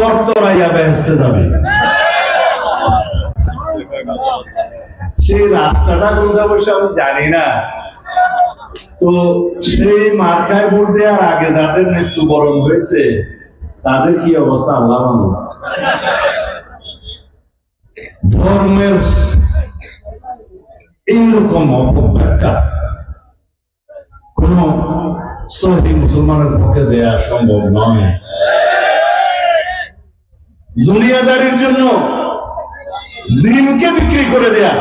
তরতরাইয়া বেহেশতে যাবে। সেই রাস্তাটা কোথায় বসে আমি জানি না। তো সেই মার্কায় ভোট দেওয়ার আগে যাদের মৃত্যুবরণ হয়েছে তাদের কি অবস্থা আল্লাহ মালুম। ধর্মের এইরকম অপব্যাখ্যা কোন সহি মুসলমানের পক্ষে দেয়া সম্ভব নয়। দুনিয়াদারির জন্য দিনকে বিক্রি করে দেয়া,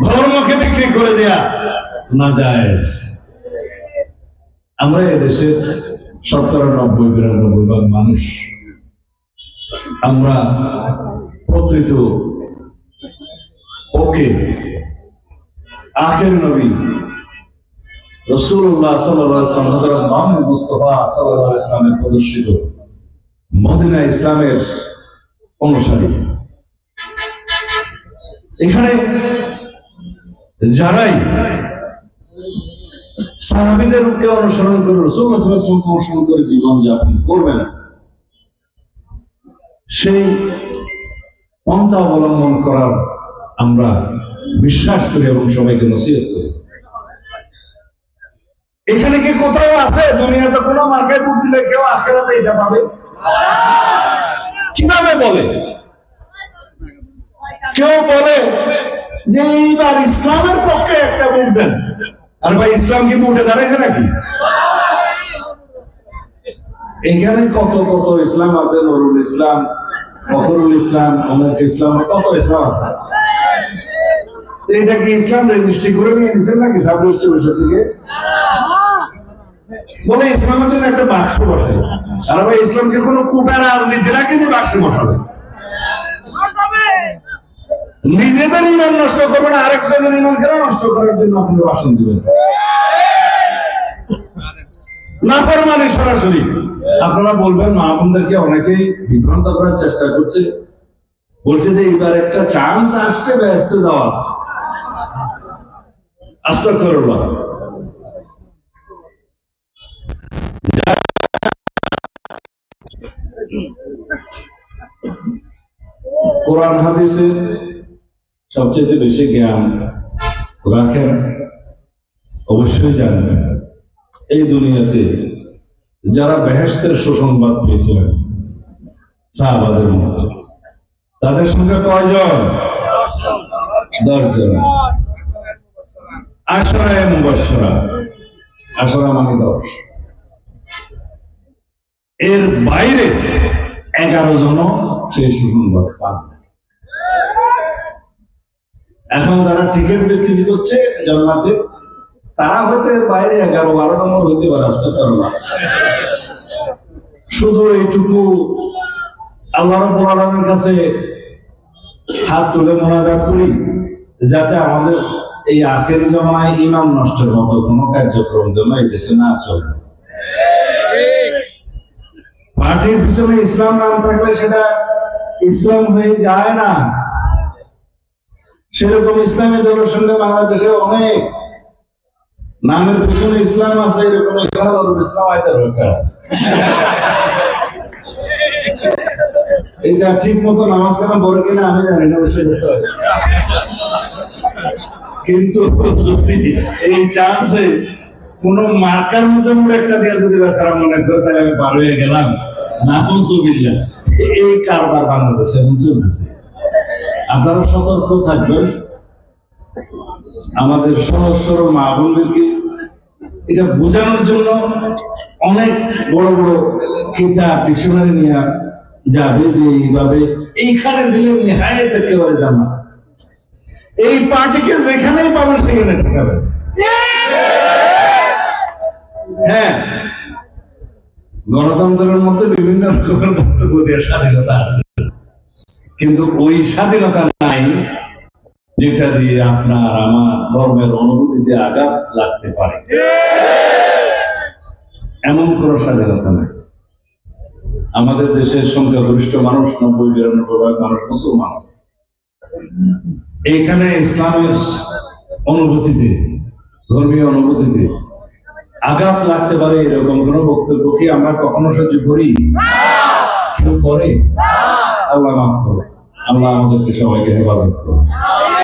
ধর্মকে বিক্রি করে দেয়া নাজায়েজ। আমরা এদেশের ৯০-৯২% মানুষ আমরা প্রকৃত ওকে আখের নবী রাসূলুল্লাহ সাল্লাল্লাহু আলাইহি ওয়াসাল্লাম হযরত মুহাম্মদ মুস্তাফা সাল্লাল্লাহু আলাইহি ওয়াসাল্লামের প্রদর্শিত মদিনা ইসলামের অনুসারী। এখানে যারাই সাহাবীদেরকে অনুসরণ করে রাসূলুল্লাহ সাল্লাল্লাহু আলাইহি ওয়াসাল্লামকে অনুসরণ করে জীবন যাপন করবে না, সেই পন্থা অবলম্বন করার আমরা বিশ্বাস করি এবং সবাইকে নসিহত করি। এখানে কি কোথাও আছে দুনিয়াতে কোনো মার্কায় ভোট দিলে কেউ আখিরাতে এটা পাবে? কিভাবে বলে? কেউ বলে যে এইবার ইসলামের পক্ষে একটা ভোট দেন, আর ভাই ইসলাম কি ভোটে দাঁড়াইছে নাকি? এখানে কত কত ইসলাম আছে, নুরুল ইসলাম, ফখরুল ইসলাম, অমুক ইসলাম, কত ইসলাম আছে। এটা কি ইসলাম রেজিস্ট্রি করে নিয়ে নিছেন নাকি সাব রেজিস্ট্রি পরিষদ থেকে? বলে ইসলামের জন্য একটা বাক্স বসে। আর ভাই ইসলামকে কোনো কোটা রাজনীতি নাকি যে বাক্স বসাবে? নিজেদের ইমান নষ্ট করবেন, আরেকজনের ইমান কেন নষ্ট করার জন্য আপনি ভাষণ দিবেন? নাফরমানি সরাসরি। আপনারা বলবেন মা বোনদেরকে অনেকেই বিভ্রান্ত করার চেষ্টা করছে, বলছে যে এবার একটা চান্স আসছে বেহেশতে যাওয়ার। আস্তাগফিরুল্লাহ। কোরআন হাদিসের সবচেয়ে বেশি জ্ঞান রাখেন, অবশ্যই জানেন এই দুনিয়াতে যারা বেহেশতের সুসংবাদ পেয়েছিলেন সাহাবাদের মধ্যে, তাদের সংখ্যা কয়জন? 10 জন। আশরায়ে মুবাশশারা, আশরা মানে 10, এর বাইরে 11 জন সেই সুসংবাদ পান। এখন যারা টিকিট বিক্রি করছে জান্নাতে, তারা হয়তো এর বাইরে 11-12 নম্বর হইতে পারে, আসতে পারবে না। শুধু এইটুকু আল্লাহ রাব্বুল আলামিনের কাছে হাত তুলে মোনাজাত করি যাতে আমাদের এই আখেরি জমানায় ইমান নষ্টের মতো কোনো কার্যক্রম যেন এই দেশে না চলে। পার্টির পিছনে ইসলাম নাম থাকলে সেটা ইসলাম হয়ে যায় না। সেরকম ইসলামী দলের সঙ্গে বাংলাদেশে অনেক নামের পিছনে ইসলাম আছে, এরকম এখানে ইসলাম আয়তার একটা আছে। এটা ঠিক মতো নামাজ কালাম পড়ে কিনা আমি জানি না, কিন্তু যদি এই চান্সে কোন মার্কার মধ্যে মুড়ে একটা দিয়ে যদি বেচারা মনে করে তাহলে আমি পার হয়ে গেলাম, নাউজুবিল্লাহ, এই কারবার বাংলাদেশে চলতেছে। আপনারা সতর্ক থাকবেন। আমাদের সহজ সরল মা বোনদেরকে এটা বোঝানোর জন্য অনেক বড় বড় কিতাব ডিকশনারি নিয়ে যাবে যে এইভাবে এইখানে দিলে নেহায়েত একেবারে জানা, এই পার্টিকে যেখানেই পাবেন সেখানে ঠেকাবেন। হ্যাঁ, গণতন্ত্রের মধ্যে বিভিন্ন রকমের বক্তব্য দেওয়ার স্বাধীনতা আছে, কিন্তু ওই স্বাধীনতা নাই যেটা দিয়ে আপনার আমার ধর্মের অনুভূতিতে আঘাত লাগতে পারে, এমন কোন স্বাধীনতা নাই। আমাদের দেশের সংখ্যাগরিষ্ঠ মানুষ ৯০-৯২% মানুষ মুসলমান। এইখানে ইসলামের অনুভূতিতে, ধর্মীয় অনুভূতিতে আঘাত লাগতে পারে এরকম কোন বক্তব্য কি আমরা কখনো সহ্য করি? কেউ করে? আল্লাহ মাফ করো, আল্লাহ আমাদেরকে সবাইকে হেফাজত করো।